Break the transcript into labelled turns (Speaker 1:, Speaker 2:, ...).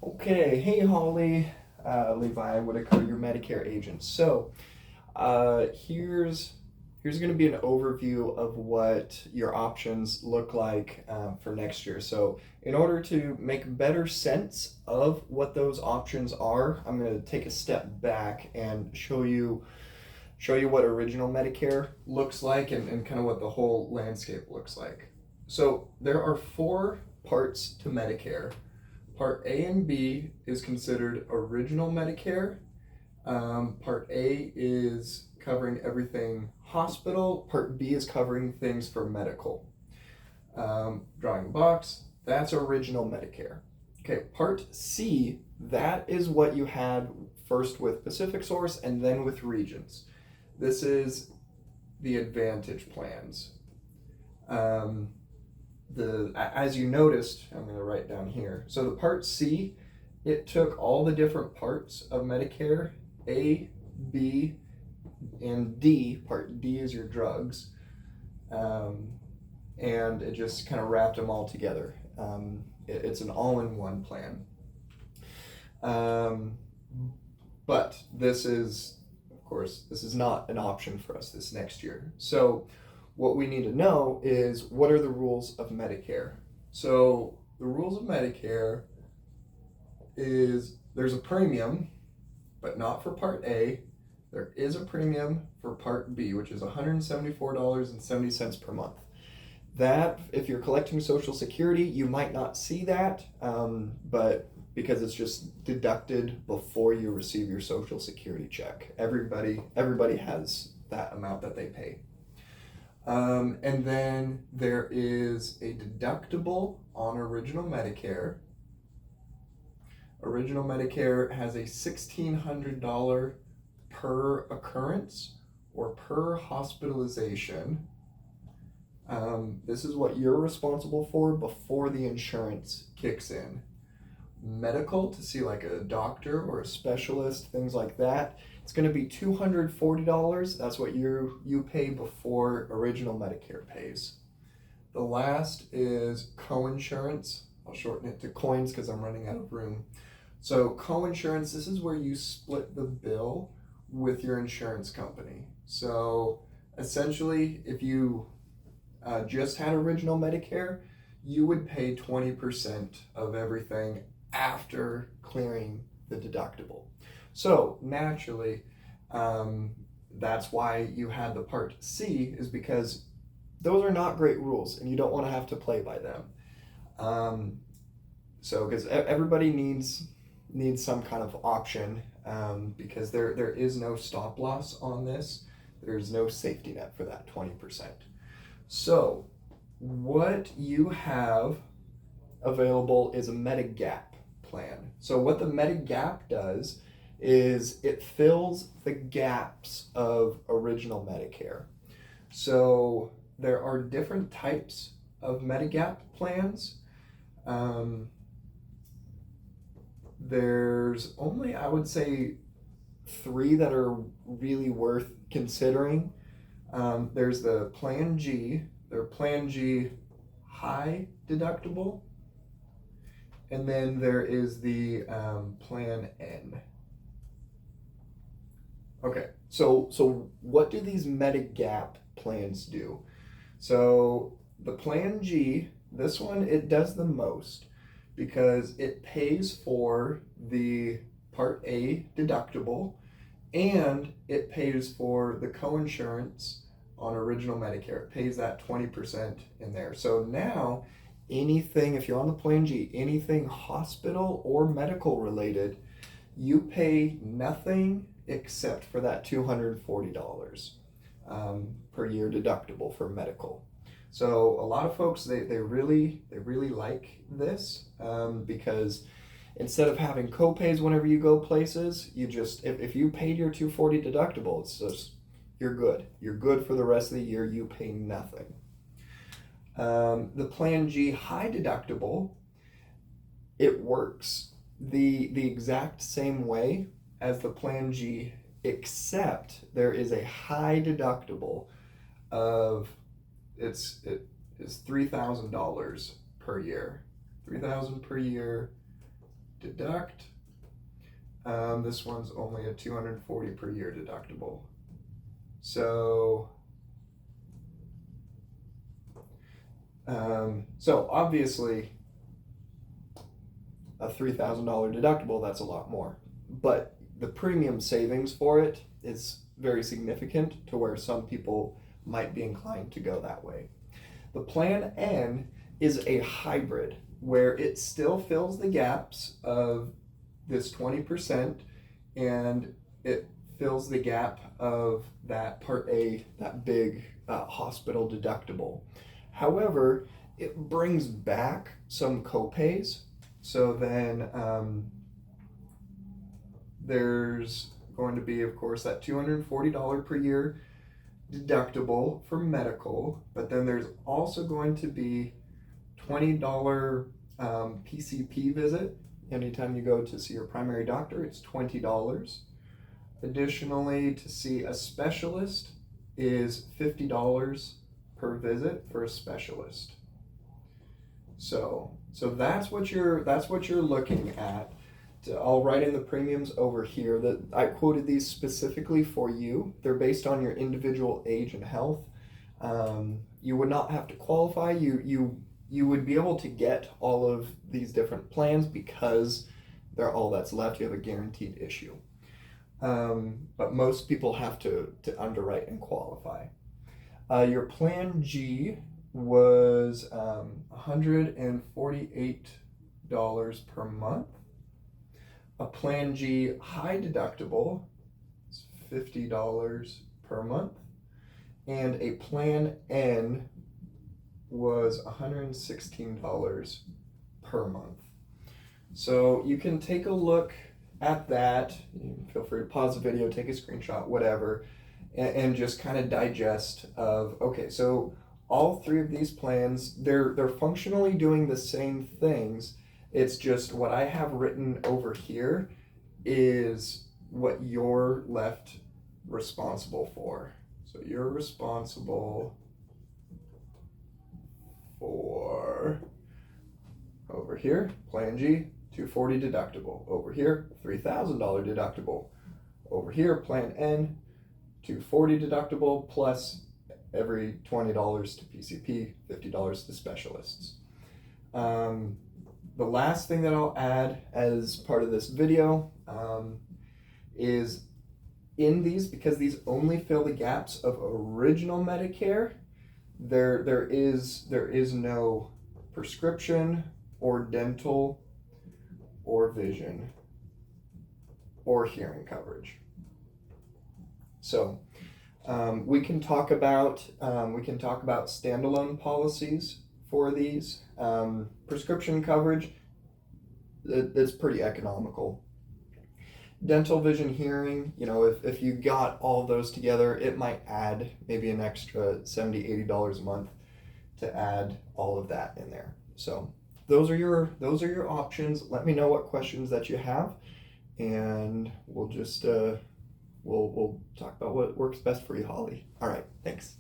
Speaker 1: Okay, hey Holly, Levi Whitaker, your Medicare agent. Here's going to be an overview of what your options look like for next year. So, in order to make better sense of what those options are, I'm going to take a step back and show you what original Medicare looks like and kind of what the whole landscape looks like. So, there are four parts to Medicare. Part A and B is considered original Medicare. Part A is covering everything hospital. Part B is covering things for medical. Drawing a box, that's original Medicare. Okay, Part C, that is what you had first with Pacific Source and then with Regions. This is the Advantage plans. As you noticed, I'm going to write down here. So the Part C, it took all the different parts of Medicare, A, B, and D. Part D is your drugs, and it just kind of wrapped them all together. It's an all-in-one plan. But this is, of course, this is not an option for us this next year. So what we need to know is what are the rules of Medicare. So the rules of Medicare is there's a premium, but not for Part A. There is a premium for Part B, which is $174.70 per month. That, if you're collecting Social Security, you might not see that, but because it's just deducted before you receive your Social Security check. Everybody has that amount that they pay. And then there is a deductible on original Medicare. Original Medicare has a $1,600 per occurrence or per hospitalization. This is what you're responsible for before the insurance kicks in. Medical, to see like a doctor or a specialist, things like that, it's going to be $240. That's what you pay before original Medicare pays. The last is coinsurance. I'll shorten it to coins because I'm running out of room. So coinsurance, this is where you split the bill with your insurance company. So essentially, if you just had original Medicare, you would pay 20% of everything after clearing the deductible. So naturally, that's why you had the Part C, is because those are not great rules and you don't want to have to play by them. So because everybody needs some kind of option, because there is no stop loss on this. There's no safety net for that 20%. So what you have available is a Medigap plan. So what the Medigap does is it fills the gaps of original Medicare. So there are different types of Medigap plans. There's only, I would say, 3 that are really worth considering. There's the Plan G, their Plan G high deductible, and then there is the Plan N. Okay, so what do these Medigap plans do? So the Plan G, this one, it does the most because it pays for the Part A deductible and it pays for the coinsurance on original Medicare. It pays that 20% in there. So now anything, if you're on the Plan G, anything hospital or medical related, you pay nothing except for that $240 per year deductible for medical. So a lot of folks, they really like this, because instead of having co-pays whenever you go places, you just, if you paid your $240 deductible, it's just, you're good. You're good for the rest of the year. You pay nothing. The Plan G high deductible, it works the exact same way as the Plan G, except there is a high deductible of it is $3,000 per year. $3,000 per year. deduct. This one's only a $240 per year deductible. So obviously a $3,000 deductible, that's a lot more. But the premium savings for it is very significant to where some people might be inclined to go that way. The Plan N is a hybrid where it still fills the gaps of this 20% and it fills the gap of that Part A, that big hospital deductible. However, it brings back some copays. So then there's going to be, of course, that $240 per year deductible for medical, but then there's also going to be $20 PCP visit. Anytime you go to see your primary doctor, it's $20. Additionally, to see a specialist is $50 per visit for a specialist. So that's what you're looking at. I'll write in the premiums over here that I quoted these specifically for you. They're based on your individual age and health. You would not have to qualify. You would be able to get all of these different plans because they're all that's left. You have a guaranteed issue. But most people have to underwrite and qualify. Your Plan G was $148 per month. A Plan G high deductible is $50 per month. And a Plan N was $116 per month. So you can take a look at that. You can feel free to pause the video, take a screenshot, whatever, and just kind of digest of, okay, so all three of these plans, they're functionally doing the same things. It's just what I have written over here is what you're left responsible for. So you're responsible for, over here, Plan G, $240 deductible. Over here, $3,000 deductible. Over here, Plan N, $240 deductible plus every $20 to PCP, $50 to specialists. The last thing that I'll add as part of this video is in these, because these only fill the gaps of original Medicare, there is no prescription or dental or vision or hearing coverage. So we can talk about standalone policies for these. Prescription coverage, that's pretty economical. Dental, vision, hearing, if you got all those together, it might add maybe an extra $70, $80 a month to add all of that in there. So those are your options. Let me know what questions that you have, and we'll just we'll talk about what works best for you, Holly. All right, thanks.